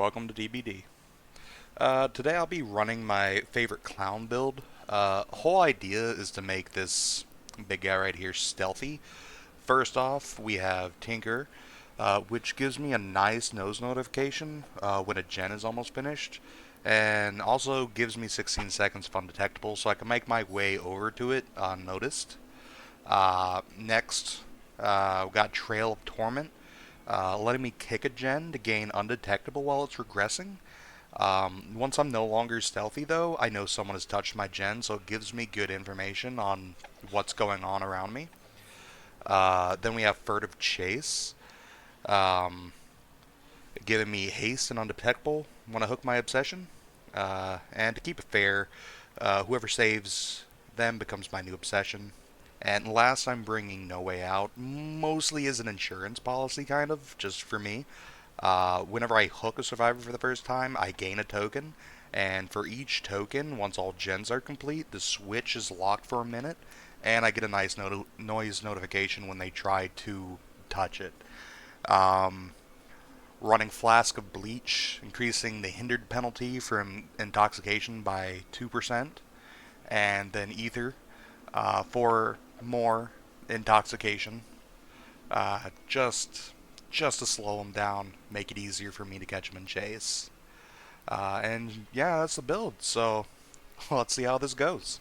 welcome to DBD. Today I'll be running my favorite clown build. Whole idea is to make this big guy right here stealthy. First off, we have Tinker, which gives me a nice nose notification when a gen is almost finished, and also gives me 16 seconds of undetectable, so I can make my way over to it unnoticed. Next, we got Trail of Torment, letting me kick a gen to gain undetectable while it's regressing. Once I'm no longer stealthy, though, I know someone has touched my gen, so it gives me good information on what's going on around me. Then we have Furtive Chase, um, giving me haste and undetectable when I hook my obsession. And to keep it fair, whoever saves them becomes my new obsession. And last, I'm bringing No Way Out, mostly as an insurance policy, kind of, just for me. Whenever I hook a survivor for the first time, I gain a token, and for each token, once all gens are complete, the switch is locked for a minute, and I get a nice noise notification when they try to touch it. Um, Running Flask of Bleach, increasing the hindered penalty from intoxication by 2%, and then Ether for more intoxication. Uh, just just to slow them down, make it easier for me to catch them and chase. And yeah, that's the build. So let's see how this goes.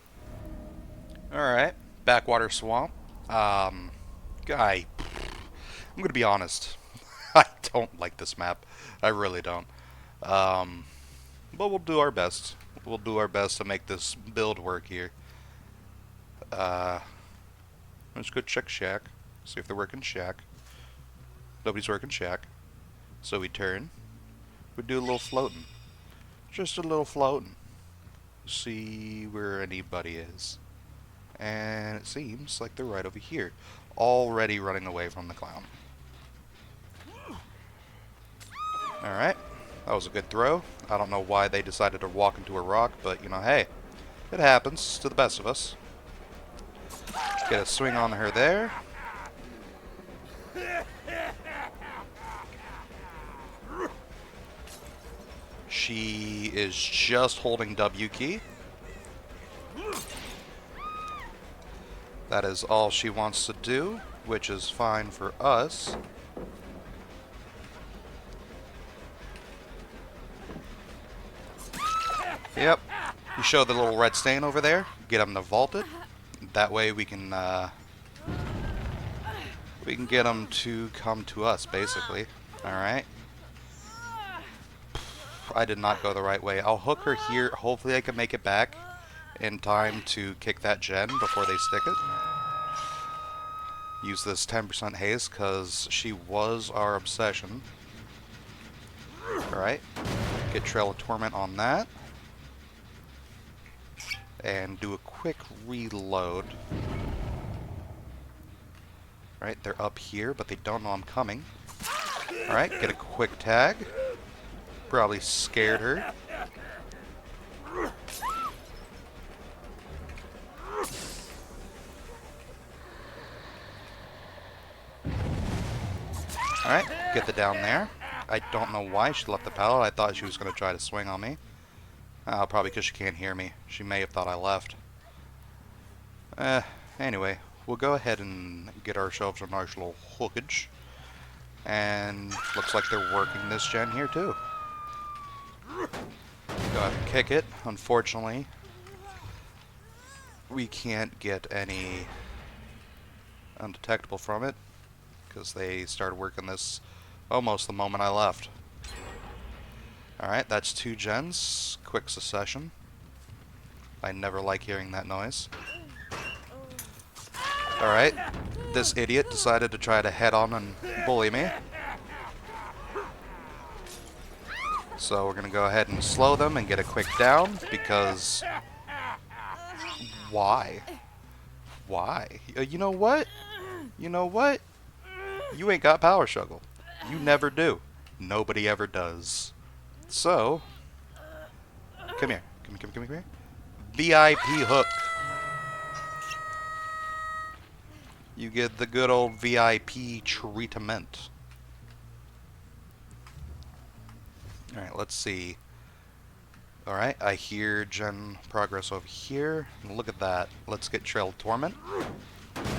All right, Backwater Swamp. Guy, I'm gonna be honest. I don't like this map. I really don't. Um, but we'll do our best. We'll do our best to make this build work here. Uh, let's go check Shack. See if they're working Shack. Nobody's working Shack. So we turn. We do a little floating. Just a little floating. See where anybody is. And it seems like they're right over here. Already running away from the clown. Alright. That was a good throw. I don't know why they decided to walk into a rock, but you know, hey. It happens to the best of us. Get a swing on her there. She is just holding W key. That is all she wants to do, which is fine for us. Yep. You show the little red stain over there. Get them to vault it. That way we can get them to come to us, basically. All right. I did not go the right way. I'll hook her here. Hopefully I can make it back in time to kick that gen before they stick it. Use this 10% haste because she was our obsession. Alright. Get Trail of Torment on that. And do a quick reload. Right, they're up here, but they don't know I'm coming. Alright, get a quick tag. Probably scared her. Alright, get the down there. I don't know why she left the pallet. I thought she was going to try to swing on me. Probably because she can't hear me. She may have thought I left. Anyway, we'll go ahead and get ourselves a nice little hookage. And looks like they're working this gen here too. Go ahead and kick it. Unfortunately, we can't get any undetectable from it because they started working this almost the moment I left. Alright, that's 2 gens. Quick succession. I never like hearing that noise. Alright, this idiot decided to try to head on and bully me. So we're going to go ahead and slow them and get a quick down, because... Why? Why? You know what? You know what? You ain't got power struggle. You never do. Nobody ever does. So... Come here. Come here. VIP hook. You get the good old VIP treatment. Alright, let's see. Alright, I hear gen progress over here. Look at that. Let's get Trail of Torment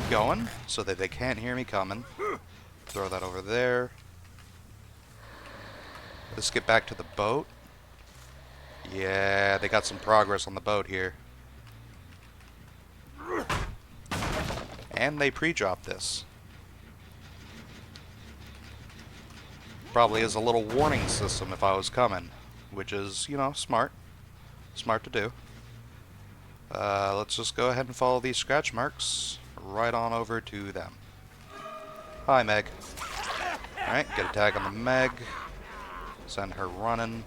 going so that they can't hear me coming. Throw that over there. Let's get back to the boat. Yeah, they got some progress on the boat here. And they pre-dropped this. Probably as a little warning system if I was coming, which is, you know, smart. Smart to do. Let's just go ahead and follow these scratch marks right on over to them. Hi, Meg. Alright, get a tag on the Meg. Send her running.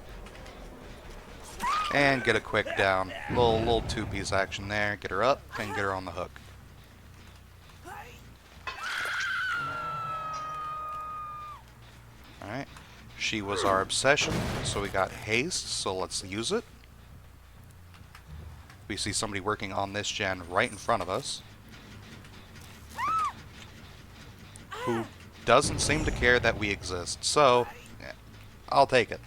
And get a quick down. Little two-piece action there. Get her up and get her on the hook. Alright. She was our obsession, so we got haste, so let's use it. We see somebody working on this gen right in front of us, who doesn't seem to care that we exist, so yeah, I'll take it.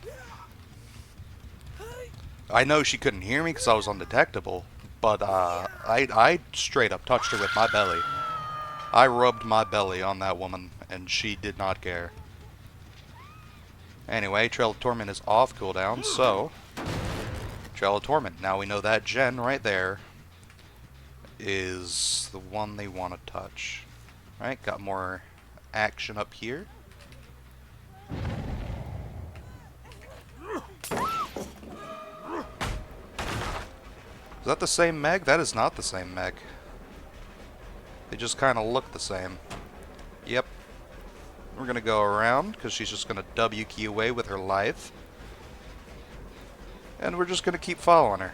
I know she couldn't hear me because I was undetectable, but I straight up touched her with my belly. I rubbed my belly on that woman, and she did not care. Anyway, Trail of Torment is off cooldown, so Trail of Torment. Now we know that gen right there is the one they want to touch. Alright, got more action up here. Is that the same Meg? That is not the same Meg. They just kind of look the same. Yep. We're going to go around, because she's just going to W key away with her life. And we're just going to keep following her.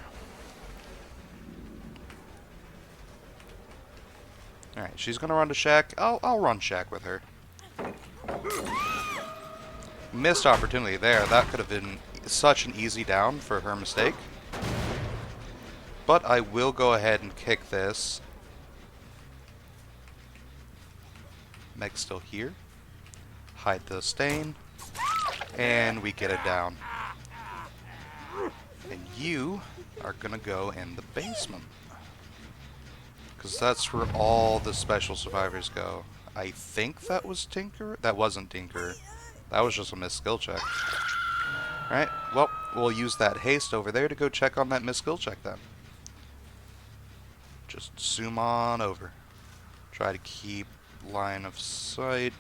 Alright, she's going to run to Shack. I'll run Shack with her. Missed opportunity there. That could have been such an easy down for her mistake. But I will go ahead and kick this. Meg's still here. Hide the stain. And we get it down. And you are going to go in the basement. Because that's where all the special survivors go. I think that was Tinker. That wasn't Tinker. That was just a missed skill check. Alright, well, we'll use that haste over there to go check on that missed skill check then. Just zoom on over. Try to keep line of sight.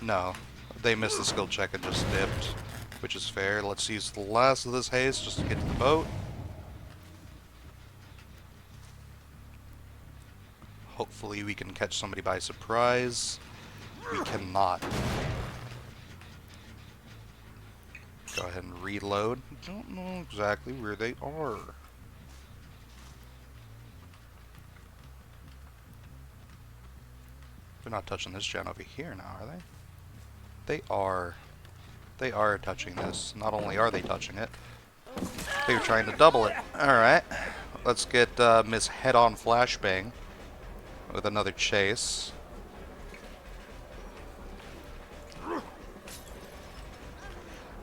No, they missed the skill check and just dipped, which is fair. Let's use the last of this haste just to get to the boat. Hopefully we can catch somebody by surprise. We cannot. Go ahead and reload. Don't know exactly where they are. They're not touching this gen over here now, are they? They are. They are touching this. Not only are they touching it, they're trying to double it. Alright. Let's get Miss Head-On Flashbang with another chase.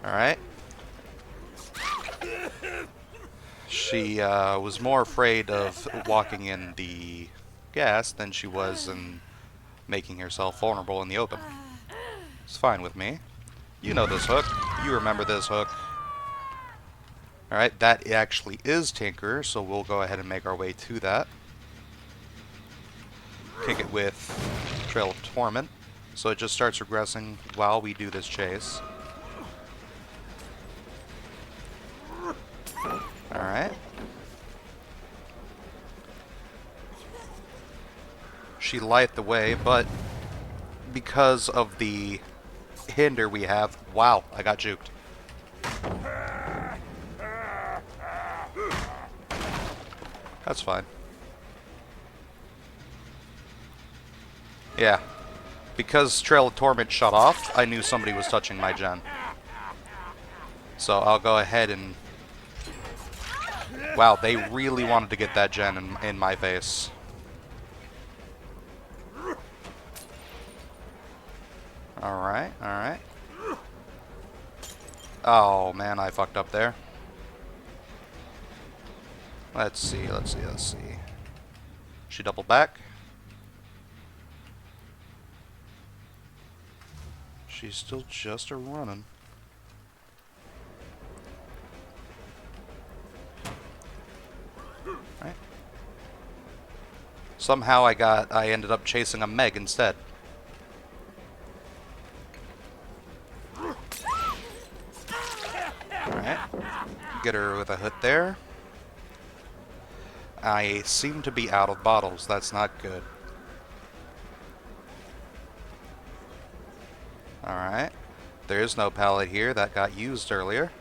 Alright. She was more afraid of walking in the gas than she was in making herself vulnerable in the open. It's fine with me. You know this hook. You remember this hook. Alright, that actually is Tinker, so we'll go ahead and make our way to that. Kick it with Trail of Torment, so it just starts regressing while we do this chase. Alright. She light the way, but because of the hinder we have, wow, I got juked. That's fine. Yeah. Because Trail of Torment shut off, I knew somebody was touching my gen. So I'll go ahead and... Wow, they really wanted to get that gen in my face. Alright, alright. Oh man, I fucked up there. Let's see. She doubled back. She's still just a running. Right. Somehow I ended up chasing a Meg instead. Alright. Get her with a hit there. I seem to be out of bottles. That's not good. Alright. There is no pallet here. That got used earlier.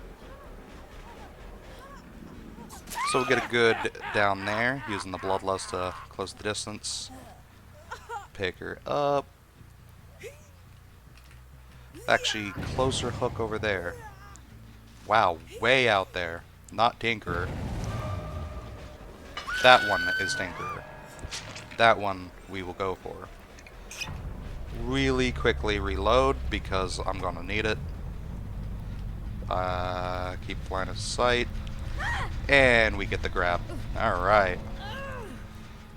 So we'll get a good down there, using the bloodlust to close the distance. Pick her up. Actually, close her hook over there. Wow, way out there. Not Tinkerer. That one is Tinkerer. That one we will go for. Really quickly reload because I'm gonna need it. Keep line of sight. And we get the grab. Alright.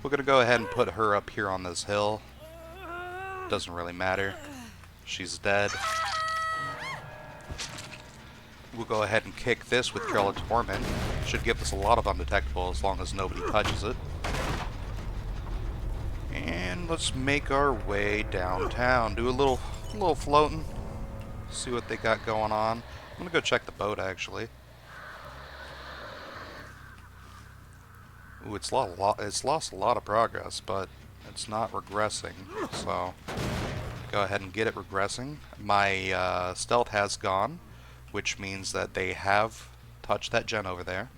We're gonna go ahead and put her up here on this hill. Doesn't really matter. She's dead. We'll go ahead and kick this with Trail of Torment. Should give us a lot of undetectable as long as nobody touches it. And let's make our way downtown. Do a little floating. See what they got going on. I'm gonna go check the boat actually. Ooh, it's lost a lot of progress, but it's not regressing. So go ahead and get it regressing. My stealth has gone, which means that they have touched that gen over there.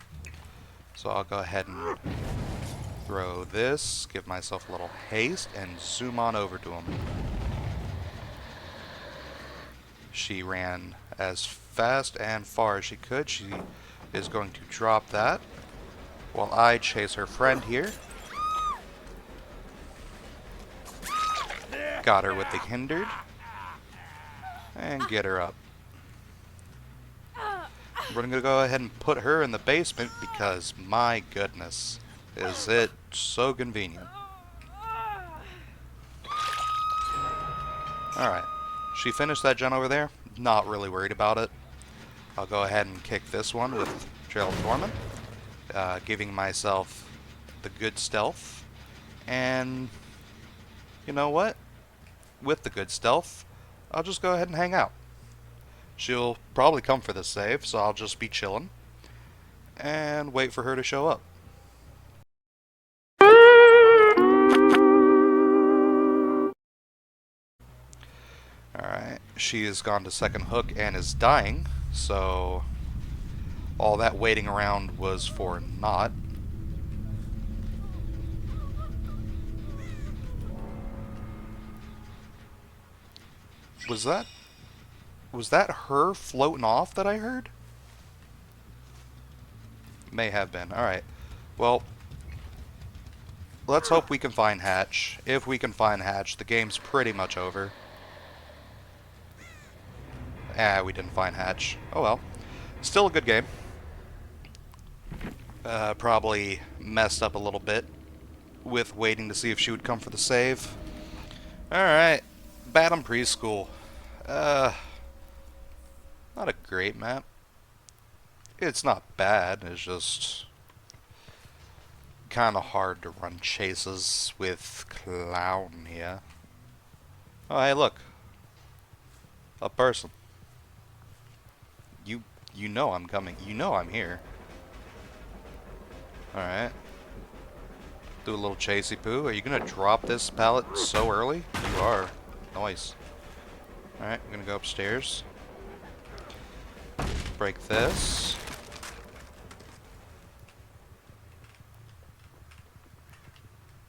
So I'll go ahead and throw this, give myself a little haste, and zoom on over to him. She ran as fast and far as she could. She is going to drop that while I chase her friend here. Got her with the hindered. And get her up. We're going to go ahead and put her in the basement because, my goodness, is it so convenient. Alright. She finished that gen over there. Not really worried about it. I'll go ahead and kick this one with Trail of Torment. Giving myself the good stealth. And you know what? With the good stealth, I'll just go ahead and hang out. She'll probably come for this save, so I'll just be chilling and wait for her to show up. Alright, she has gone to second hook and is dying, so all that waiting around was for naught. Was that her floating off that I heard? May have been. Alright. Well, let's hope we can find Hatch. If we can find Hatch, the game's pretty much over. We didn't find Hatch. Oh well. Still a good game. Probably messed up a little bit with waiting to see if she would come for the save. Alright. Batham Preschool. Not a great map. It's not bad, it's just kind of hard to run chases with Clown here. Oh, hey, look. A person. You know I'm coming. You know I'm here. Alright. Do a little chasey poo. Are you gonna drop this pallet so early? You are. Nice. Alright, I'm gonna go upstairs. Break this.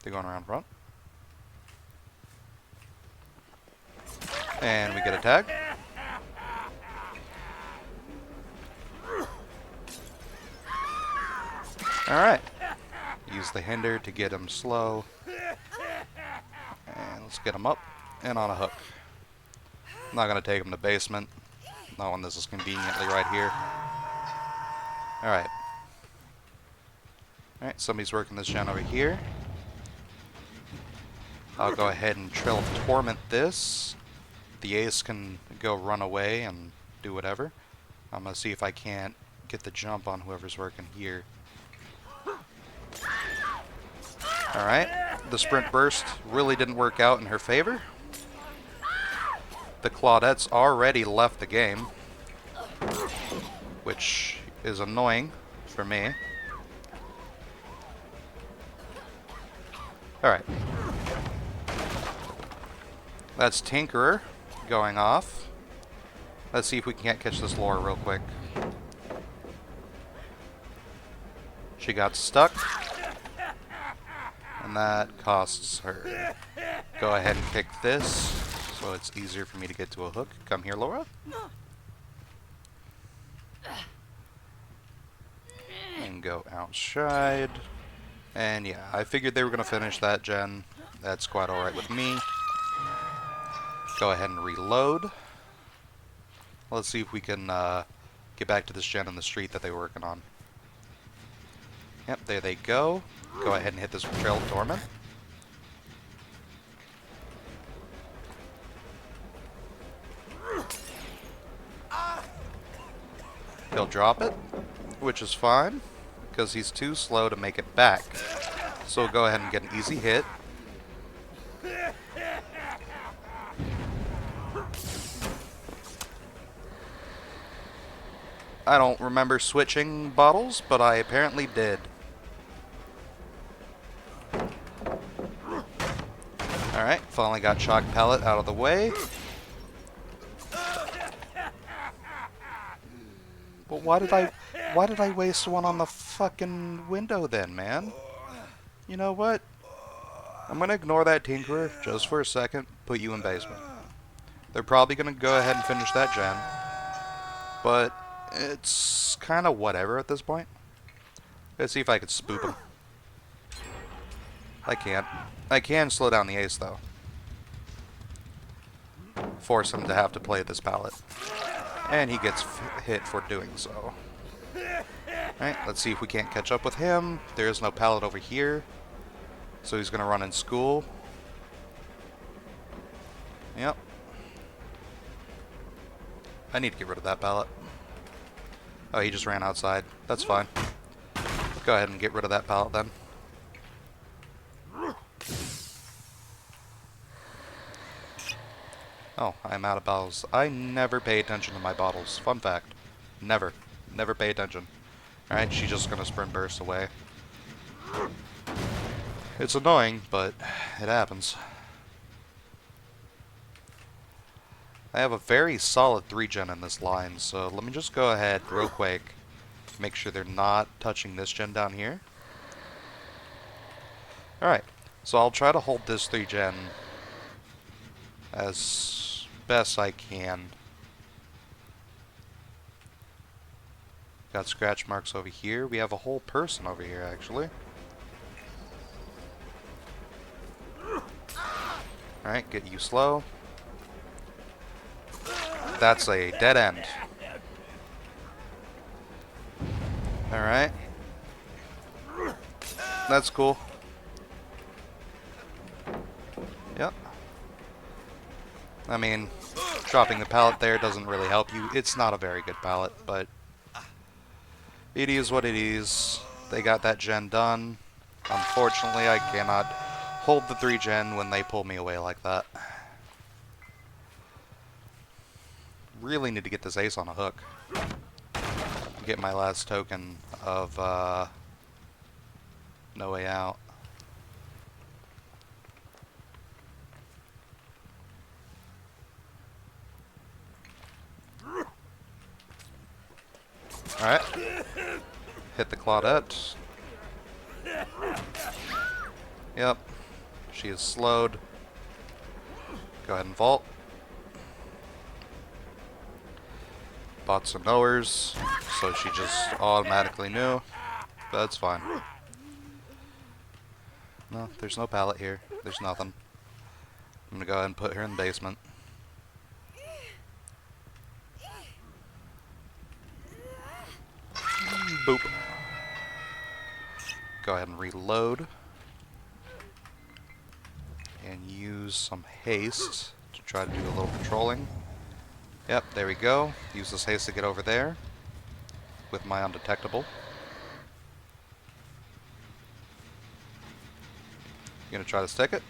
They're going around front. And we get a tag. Alright. Use the hinder to get him slow. And let's get him up and on a hook. I'm not going to take him to basement. Oh, and this is conveniently right here. Alright. Alright, somebody's working this gen over here. I'll go ahead and Trail of Torment this. The ace can go run away and do whatever. I'm going to see if I can't get the jump on whoever's working here. Alright, the sprint burst really didn't work out in her favor. The Claudette's already left the game, which is annoying for me. Alright. That's Tinkerer going off. Let's see if we can't catch this lure real quick. She got stuck. And that costs her. Go ahead and kick this, so it's easier for me to get to a hook. Come here, Laura. And go outside. And yeah, I figured they were going to finish that gen. That's quite alright with me. Go ahead and reload. Let's see if we can get back to this gen in the street that they were working on. Yep, there they go. Go ahead and hit this Trail of Torment. He'll drop it, which is fine, because he's too slow to make it back. So we'll go ahead and get an easy hit. I don't remember switching bottles, but I apparently did. Alright, finally got Shock Pallet out of the way. But why did I waste one on the fucking window then, man? You know what? I'm gonna ignore that Tinkerer just for a second, put you in basement. They're probably gonna go ahead and finish that gen. But it's kind of whatever at this point. Let's see if I could spook him. I can't. I can slow down the ace, though. Force him to have to play this pallet. And he gets hit for doing so. Alright, let's see if we can't catch up with him. There is no pallet over here. So he's going to run in school. Yep. I need to get rid of that pallet. Oh, he just ran outside. That's fine. Go ahead and get rid of that pallet then. Oh, I'm out of bottles. I never pay attention to my bottles. Fun fact. Never. Never pay attention. Alright, she's just gonna sprint burst away. It's annoying, but it happens. I have a very solid 3-gen in this line, so let me just go ahead real quick. Make sure they're not touching this gen down here. Alright, so I'll try to hold this 3-gen as best I can. Got scratch marks over here. We have a whole person over here, actually. Alright, get you slow. That's a dead end. Alright. That's cool. Yep. I mean, dropping the pallet there doesn't really help you. It's not a very good pallet, but it is what it is. They got that gen done. Unfortunately, I cannot hold the 3-gen when they pull me away like that. Really need to get this ace on a hook. Get my last token of No Way Out. Alright. Hit the Claudette. Yep. She is slowed. Go ahead and vault. Bought some knowers, so she just automatically knew. But that's fine. No, there's no pallet here. There's nothing. I'm gonna go ahead and put her in the basement. Boop. Go ahead and reload. And use some haste to try to do a little patrolling. Yep, there we go. Use this haste to get over there with my undetectable. Gonna try to stick it.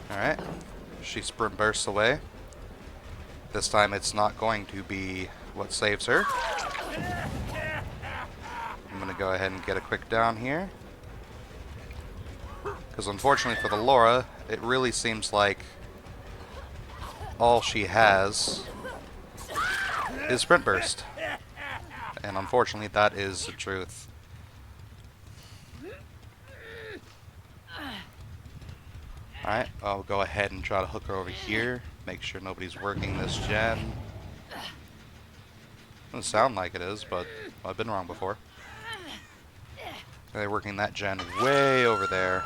Alright. She sprint bursts away. This time it's not going to be what saves her. I'm gonna go ahead and get a quick down here. Because unfortunately for the Laura, it really seems like all she has is sprint burst. And unfortunately that is the truth. Alright, I'll go ahead and try to hook her over here. Make sure nobody's working this gen. Doesn't sound like it is, but I've been wrong before. They're working that gen way over there,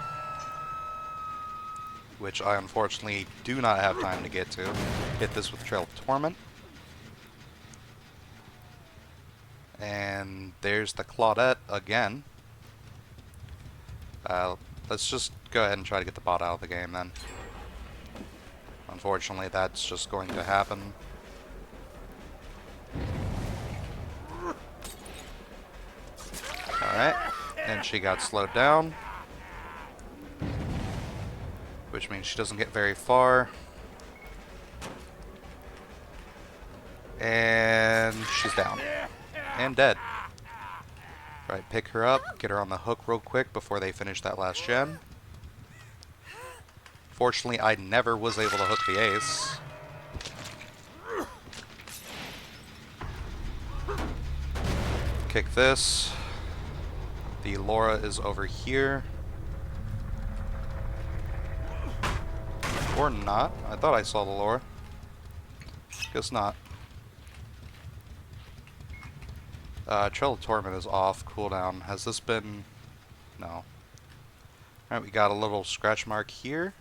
which I unfortunately do not have time to get to. Hit this with Trail of Torment. And there's the Claudette again. Let's just go ahead and try to get the bot out of the game then. Unfortunately, that's just going to happen. Alright, and she got slowed down, which means she doesn't get very far. And she's down. And dead. Right, pick her up, get her on the hook real quick before they finish that last gen. Fortunately, I never was able to hook the ace. Kick this. The Laura is over here. Or not. I thought I saw the Laura. Guess not. Trail of Torment is off cooldown. Has this been... No. Alright, we got a little scratch mark here.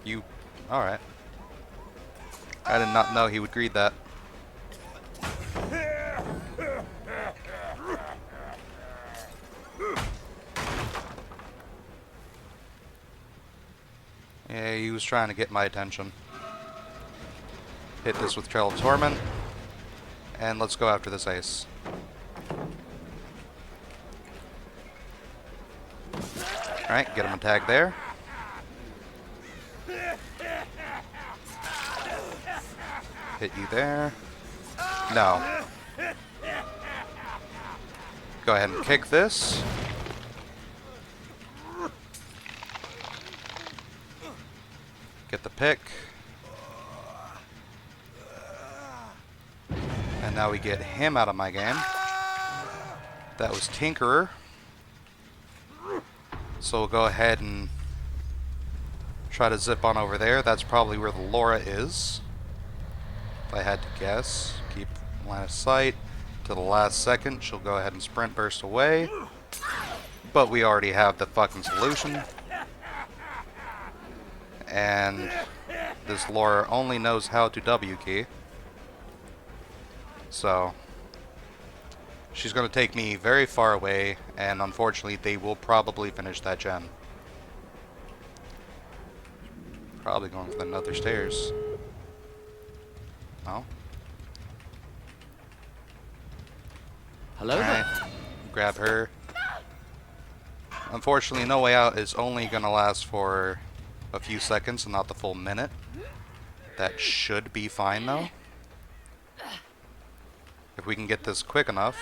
You... Alright. I did not know he would greet that. Yeah, he was trying to get my attention. Hit this with Trail of Torment. And let's go after this ace. Alright, get him a tag there. Hit you there. No. Go ahead and kick this. Get the pick. And now we get him out of my game. That was Tinkerer. So we'll go ahead and try to zip on over there. That's probably where the Laura is, if I had to guess. Keep line of sight to the last second. She'll go ahead and sprint burst away. But we already have the fucking solution. And this Laura only knows how to W key. So she's going to take me very far away, and unfortunately they will probably finish that gen. Probably going for the nether stairs. No? Hello there. Grab her. Unfortunately, No Way Out is only going to last for a few seconds and not the full minute. That should be fine though. If we can get this quick enough,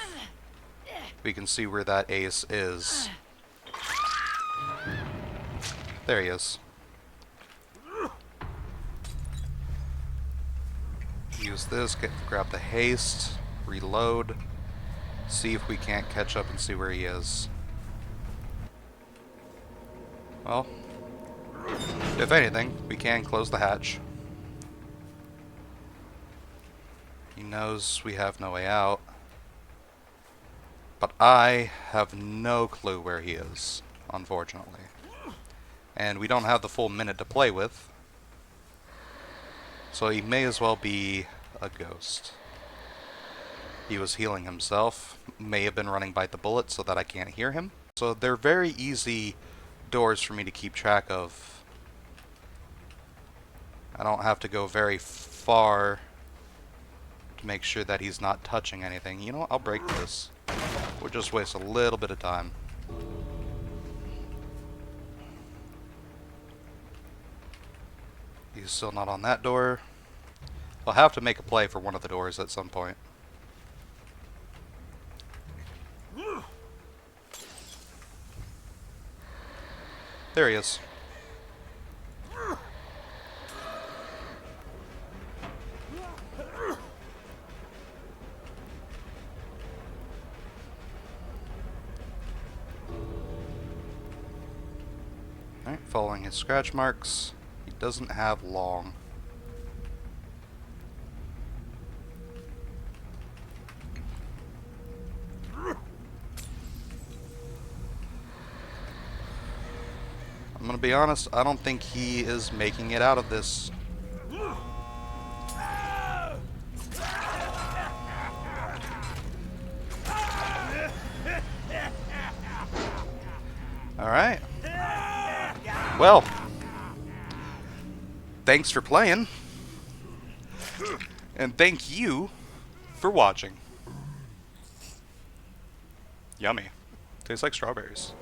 we can see where that ace is. There he is. Use this, grab the haste, reload, see if we can't catch up and see where he is. Well, if anything, we can close the hatch. He knows we have no way out. But I have no clue where he is, unfortunately. And we don't have the full minute to play with. So he may as well be a ghost. He was healing himself, may have been running Bite the Bullet so that I can't hear him. So they're very easy doors for me to keep track of. I don't have to go very far to make sure that he's not touching anything. You know what? I'll break this. We'll just waste a little bit of time. He's still not on that door. I'll have to make a play for one of the doors at some point. There he is. Alright, following his scratch marks. He doesn't have long. I'm gonna be honest, I don't think he is making it out of this. Alright. Well, thanks for playing. And thank you for watching. Yummy. Tastes like strawberries.